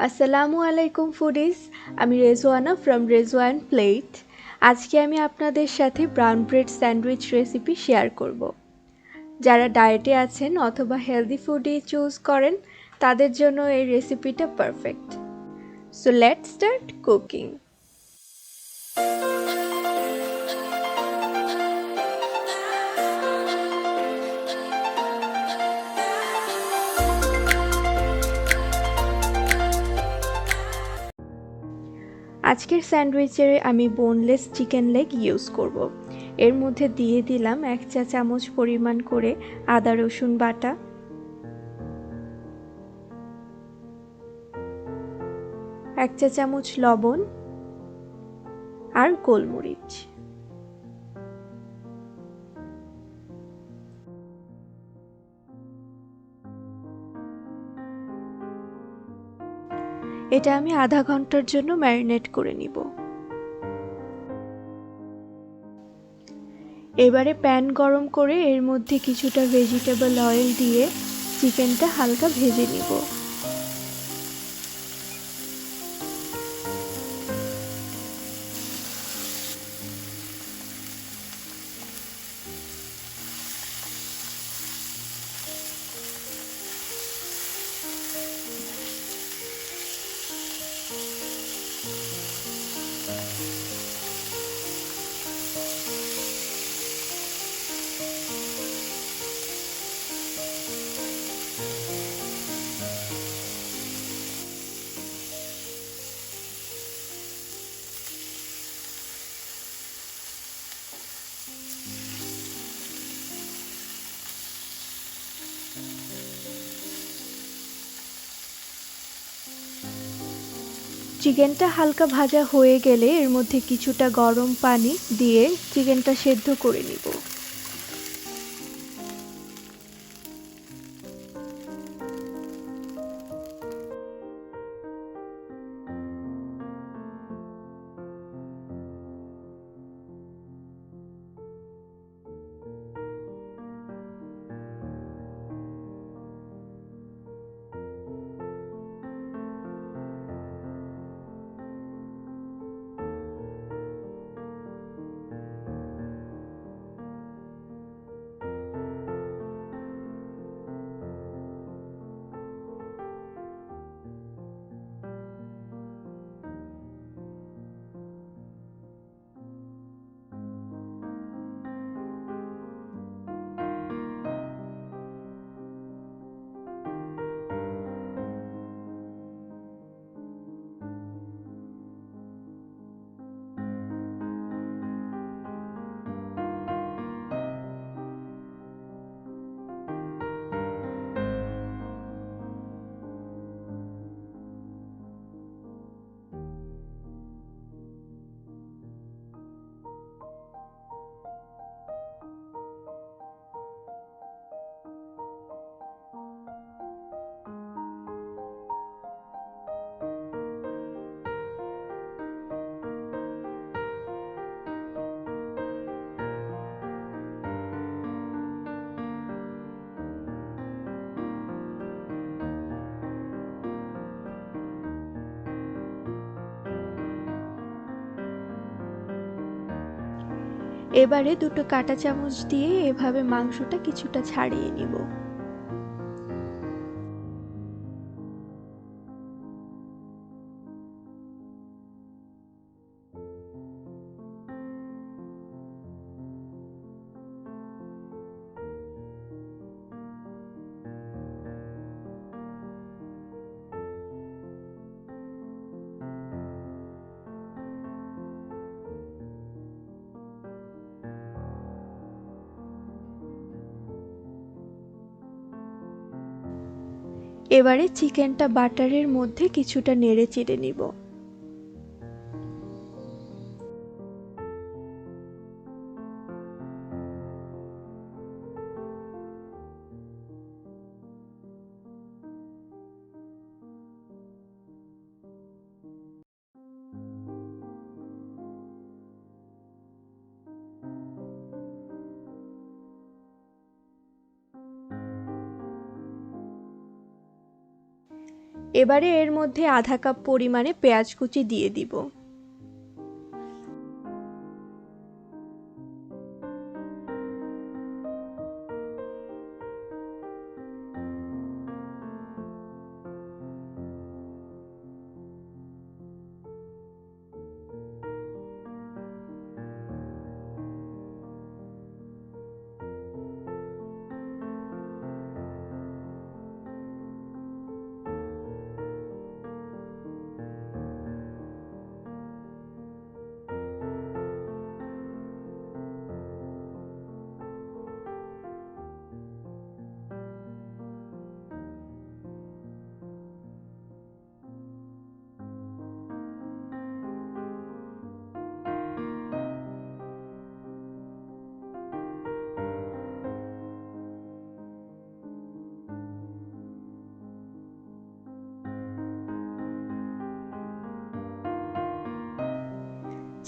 আসসালামু আলাইকুম ফুডিজ, আমি রেজওয়ানা ফ্রম রেজো অ্যান্ড প্লেট। আজকে আমি আপনাদের সাথে brown bread sandwich recipe share করব। যারা ডায়েটে আছেন অথবা হেলদি ফুডই চুজ করেন তাদের জন্য এই রেসিপিটা perfect. So let's start cooking. আজকের স্যান্ডউইচে আমি বোনলেস চিকেন লেগ ইউজ করব। এর মধ্যে দিয়ে দিলাম 1 চা চামচ পরিমাণ করে আদা রসুন বাটা, 1 চা চামচ লবণ আর গোলমরিচ। এটা আমি আধা ঘন্টার জন্য ম্যারিনেট করে নিব। এবারে প্যান গরম করে এর মধ্যে কিছুটা ভেজিটেবল অয়েল দিয়ে চিকেনটা হালকা ভেজে নিব। চিকেনটা হালকা ভাজা হয়ে গেলে এর মধ্যে কিছুটা গরম পানি দিয়ে চিকেনটা সেদ্ধ করে নিব। এবারে দুটো কাঁটা চামচ দিয়ে এভাবে মাংসটা কিছুটা ছাড়িয়ে নিব। এবারে চিকেনটা বাটারের মধ্যে কিছুটা নেড়ে চেড়ে নিব। এবারে এর মধ্যে আধা কাপ পরিমাণে পেঁয়াজ কুচি দিয়ে দিব।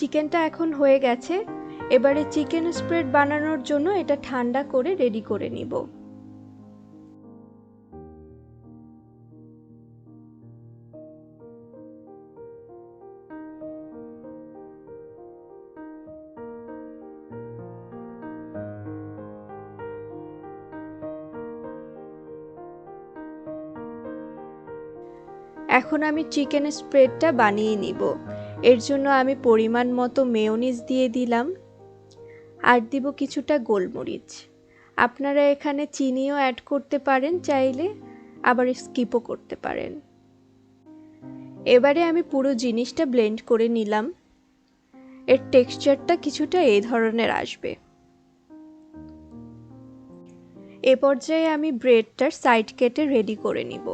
চিকেনটা এখন হয়ে গেছে। এবারে চিকেন স্প্রেড বানানোর জন্য এটা ঠান্ডা করে রেডি করে নিব। এখন আমি চিকেন স্প্রেডটা বানিয়ে নিব। এর জন্য আমি পরিমাণ মতো মেয়োনিজ দিয়ে দিলাম আর দিব কিছুটা গোলমরিচ। আপনারা এখানে চিনিও অ্যাড করতে পারেন চাইলে, আবার স্কিপও করতে পারেন। এবারে আমি পুরো জিনিসটা ব্লেন্ড করে নিলাম। এর টেক্সচারটা কিছুটা এই ধরনের আসবে। এ পর্যায়ে আমি ব্রেডটার সাইড কেটে রেডি করে নিব।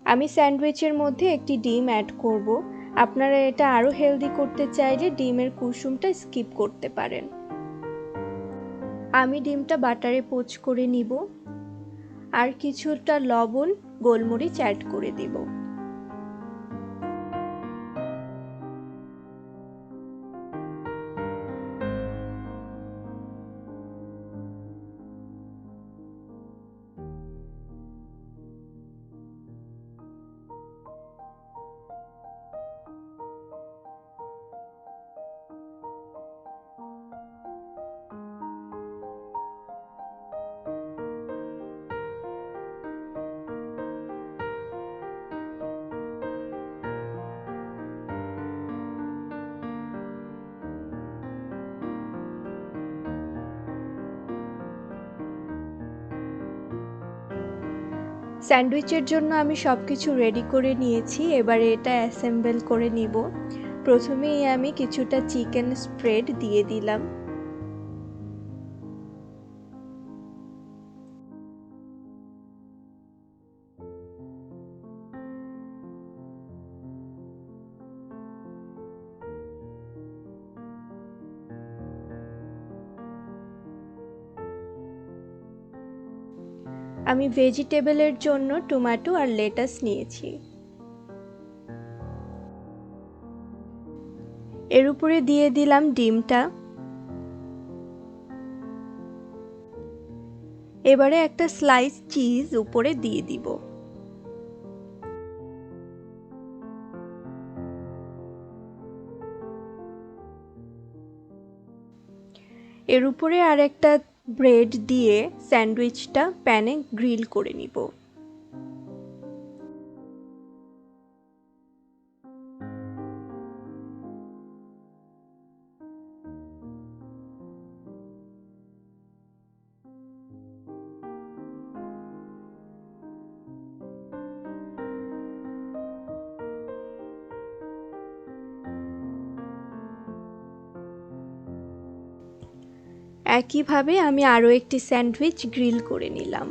আমি স্যান্ডউইচের মধ্যে একটি ডিম অ্যাড করব। আপনারা এটা আরও হেলদি করতে চাইলে ডিমের কুসুমটা স্কিপ করতে পারেন। আমি ডিমটা বাটারে পোচ করে নিব আর কিছুটা লবণ, গোলমরিচ অ্যাড করে দিব। স্যান্ডউইচের জন্য আমি সবকিছু রেডি করে নিয়েছি। এবারে এটা অ্যাসেম্বল করে নিব। প্রথমেই আমি কিছুটা চিকেন স্প্রেড দিয়ে দিলাম। আমি ভেজিটেবলের জন্য টমেটো আর লেটাস নিয়েছি। এর উপরে দিয়ে দিলাম ডিমটা। এবারে একটা স্লাইস চিজ উপরে দিয়ে দিব। এর উপরে আরেকটা ব্রেড দিয়ে স্যান্ডউইচটা প্যানে গ্রিল করে নিব। একইভাবে আমি আরও একটি স্যান্ডউইচ গ্রিল করে নিলাম।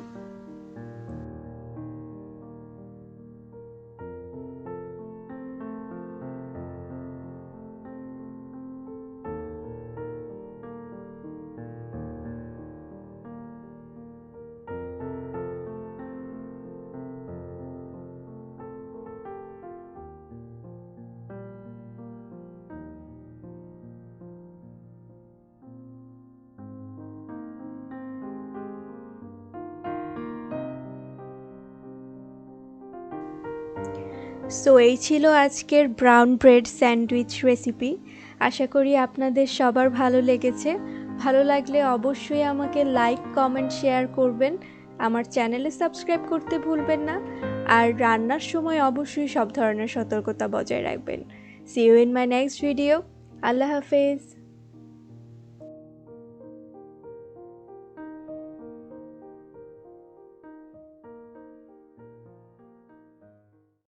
সো এই ছিল আজকের ব্রাউন ব্রেড স্যান্ডউইচ রেসিপি। আশা করি আপনাদের সবার ভালো লেগেছে। ভালো লাগলে অবশ্যই আমাকে লাইক, কমেন্ট, শেয়ার করবেন। আমার চ্যানেলে সাবস্ক্রাইব করতে ভুলবেন না। আর রান্নার সময় অবশ্যই সব ধরনের সতর্কতা বজায় রাখবেন। See you in my next video. আল্লাহ হাফেজ।